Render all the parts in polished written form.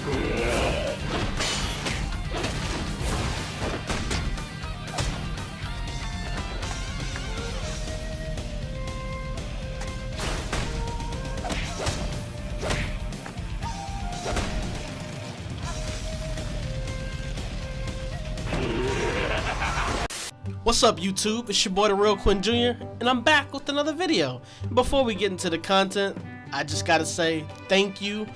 What's up YouTube, it's your boy the Real Quinn Jr. and I'm back with another video. Before we get into the content, I just gotta say thank you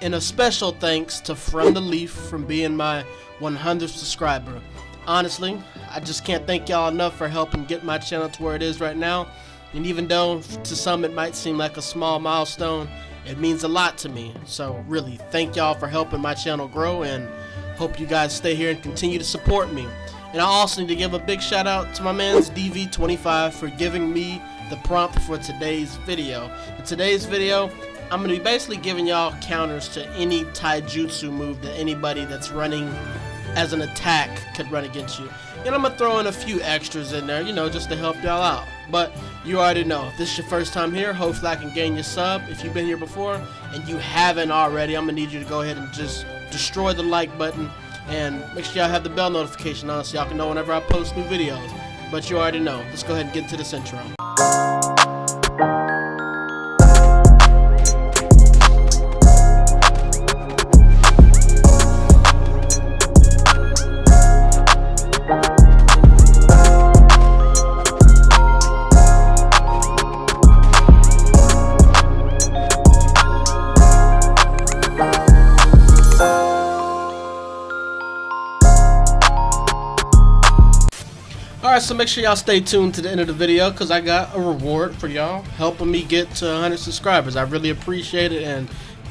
and a special thanks to From the Leaf for being my 100th subscriber. Honestly, I just can't thank y'all enough for helping get my channel to where it is right now. And even though to some it might seem like a small milestone, it means a lot to me. So really, thank y'all for helping my channel grow and hope you guys stay here and continue to support me. And I also need to give a big shout out to my man's DV25 for giving me the prompt for today's video. In today's video, I'm going to be basically giving y'all counters to any Taijutsu move that anybody that's running as an attack could run against you. And I'm going to throw in a few extras in there, you know, just to help y'all out. But you already know, if this is your first time here, hopefully I can gain your sub. If you've been here before and you haven't already, I'm going to need you to go ahead and just destroy the like button. And make sure y'all have the bell notification on so y'all can know whenever I post new videos. But you already know. Let's go ahead and get into this intro. Alright, so make sure y'all stay tuned to the end of the video because I got a reward for y'all helping me get to 100 subscribers. I really appreciate it, and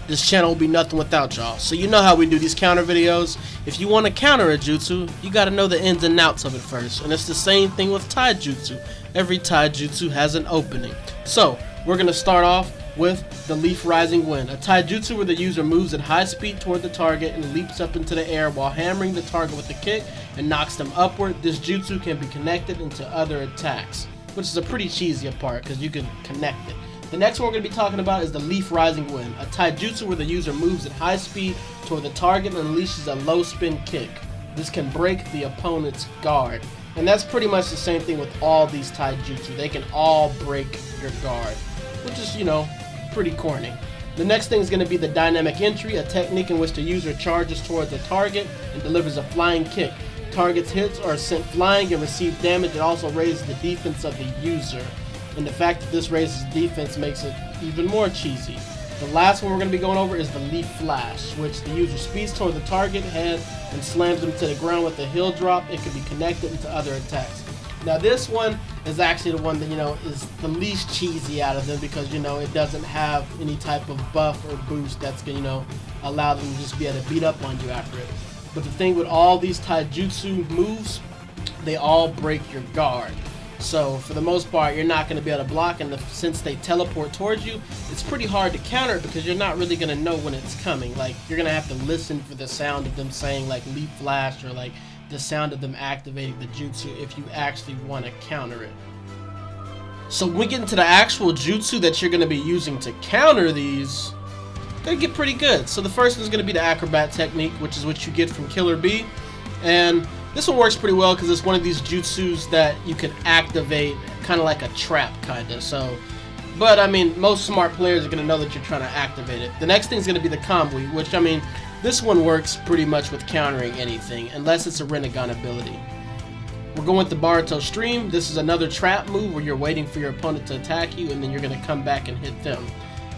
this channel will be nothing without y'all. So you know how we do these counter videos. If you want to counter a jutsu, you got to know the ins and outs of it first. And it's the same thing with Taijutsu. Every Taijutsu has an opening. So we're going to start off with the Leaf Rising Wind, a Taijutsu where the user moves at high speed toward the target and leaps up into the air while hammering the target with a kick and knocks them upward. This jutsu can be connected into other attacks, which is a pretty cheesy part because you can connect it. The next one we're going to be talking about is the Leaf Rising Wind, a Taijutsu where the user moves at high speed toward the target and unleashes a low spin kick. This can break the opponent's guard. And that's pretty much the same thing with all these Taijutsu. They can all break your guard, which is, you know, pretty corny. The next thing is going to be the Dynamic Entry, a technique in which the user charges towards a target and delivers a flying kick. Target's hits are sent flying and receive damage. It also raises the defense of the user. And the fact that this raises defense makes it even more cheesy. The last one we're going to be going over is the Leaf Flash, which the user speeds toward the target head and slams them to the ground with a heel drop. It can be connected into other attacks. Now this one is actually the one that, you know, is the least cheesy out of them because, you know, it doesn't have any type of buff or boost that's going to, you know, allow them to just be able to beat up on you after it. But the thing with all these Taijutsu moves, they all break your guard. So for the most part, you're not going to be able to block, and since they teleport towards you, it's pretty hard to counter it because you're not really going to know when it's coming. Like, you're going to have to listen for the sound of them saying like Leaf Flash or like the sound of them activating the jutsu if you actually want to counter it. So when we get into the actual jutsu that you're going to be using to counter these, they get pretty good. So the first one is going to be the Acrobat technique, which is what you get from Killer B. And this one works pretty well because it's one of these jutsus that you can activate kind of like a trap kind of. So, but I mean, most smart players are going to know that you're trying to activate it. The next thing is going to be the Kombui, which, I mean, this one works pretty much with countering anything, unless it's a Rinnegan ability. We're going with the Boruto Stream. This is another trap move where you're waiting for your opponent to attack you, and then you're going to come back and hit them.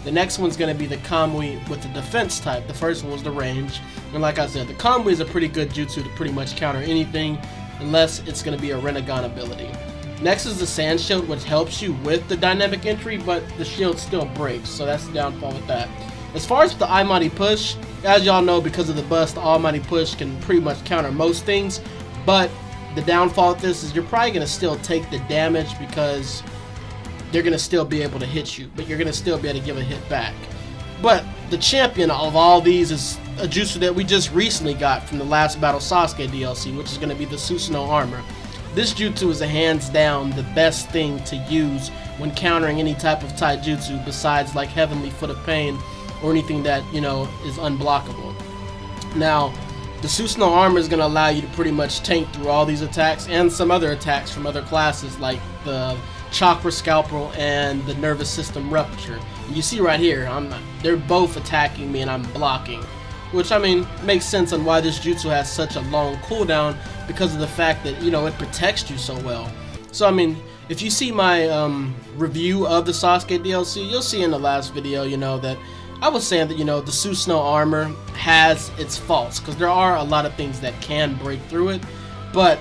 The next one's going to be the Kombui with the defense type. The first one was the range. And like I said, the Kombui is a pretty good jutsu to pretty much counter anything, unless it's going to be a Rinnegan ability. Next is the Sand Shield, which helps you with the Dynamic Entry, but the shield still breaks, so that's the downfall with that. As far as the Almighty Push, as y'all know, because of the bust, the Almighty Push can pretty much counter most things, but the downfall with this is you're probably going to still take the damage because they're going to still be able to hit you, but you're going to still be able to give a hit back. But the champion of all these is a jutsu that we just recently got from the last Battle Sasuke DLC, which is going to be the Susanoo Armor. This jutsu is a hands down the best thing to use when countering any type of taijutsu besides like Heavenly Foot of Pain or anything that, you know, is unblockable. Now, the Susanoo armor is going to allow you to pretty much tank through all these attacks and some other attacks from other classes like the Chakra Scalpel and the Nervous System Rupture. And you see right here, they're both attacking me and I'm blocking. Which, I mean, makes sense on why this jutsu has such a long cooldown, because of the fact that, you know, it protects you so well. So, I mean, if you see my review of the Sasuke DLC, you'll see in the last video, you know, that I was saying that, you know, the Susanoo armor has its faults, because there are a lot of things that can break through it, but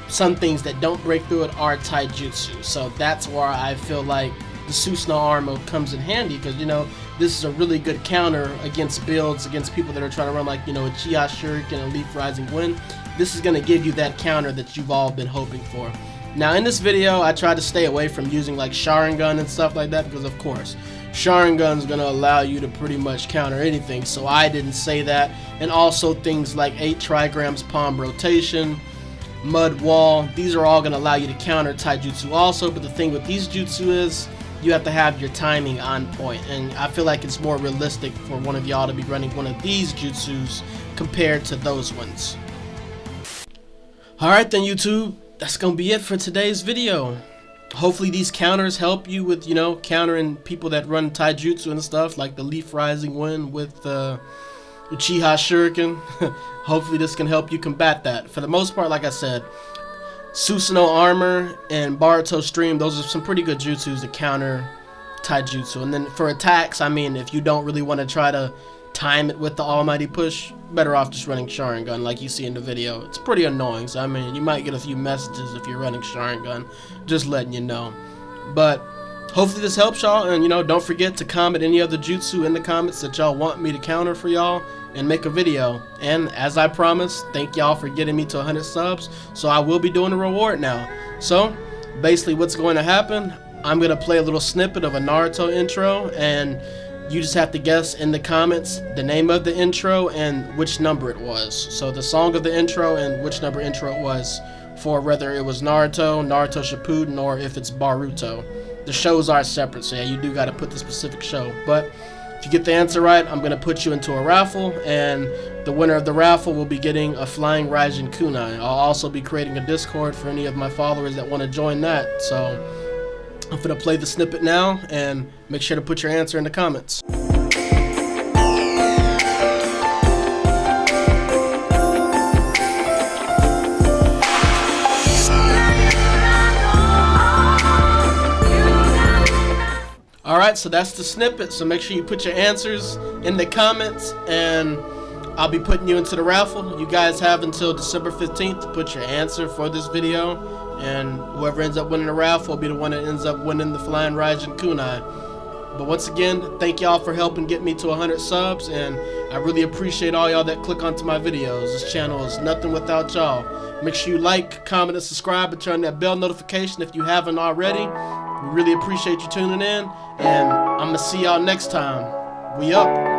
some things that don't break through it are Taijutsu. So that's where I feel like the Susanoo armor comes in handy, because, you know, this is a really good counter against builds, against people that are trying to run like, you know, a Chi Shuriken and Leaf Rising Wind. This is going to give you that counter that you've all been hoping for. Now in this video, I tried to stay away from using like Sharingan and stuff like that, because of course, Sharingan is going to allow you to pretty much counter anything, so I didn't say that. And also things like 8 trigrams palm rotation, mud wall, these are all going to allow you to counter Taijutsu also, but the thing with these jutsu is, you have to have your timing on point, and I feel like it's more realistic for one of y'all to be running one of these jutsus compared to those ones. Alright then YouTube, that's gonna be it for today's video. Hopefully these counters help you with, you know, countering people that run Taijutsu and stuff, like the Leaf Rising Wind with Uchiha Shuriken. Hopefully this can help you combat that. For the most part, like I said, Susanoo armor and Boruto stream, those are some pretty good jutsus to counter Taijutsu. And then for attacks, I mean, if you don't really want to try to time it with the almighty push, better off just running Sharingan like you see in the video. It's pretty annoying, so I mean, you might get a few messages if you're running Sharingan, just letting you know. But hopefully this helps y'all, and you know, don't forget to comment any other jutsu in the comments that y'all want me to counter for y'all and make a video. And as I promised, thank y'all for getting me to 100 subs, so I will be doing a reward now. So basically what's going to happen, I'm going to play a little snippet of a Naruto intro, and you just have to guess in the comments the name of the intro and which number it was. So the song of the intro and which number intro it was, for whether it was Naruto, Naruto Shippuden, or if it's Boruto. The shows are separate, so yeah, you do got to put the specific show. But if you get the answer right, I'm going to put you into a raffle, and the winner of the raffle will be getting a Flying Raijin Kunai. I'll also be creating a Discord for any of my followers that want to join that. So I'm going to play the snippet now, and make sure to put your answer in the comments. Alright, so that's the snippet, so make sure you put your answers in the comments, and I'll be putting you into the raffle. You guys have until December 15th to put your answer for this video, and whoever ends up winning the raffle will be the one that ends up winning the Flying Raijin Kunai. But once again, thank y'all for helping get me to 100 subs, and I really appreciate all y'all that click onto my videos. This channel is nothing without y'all. Make sure you like, comment, and subscribe, and turn that bell notification if you haven't already. We really appreciate you tuning in, and I'm going to see y'all next time. We up.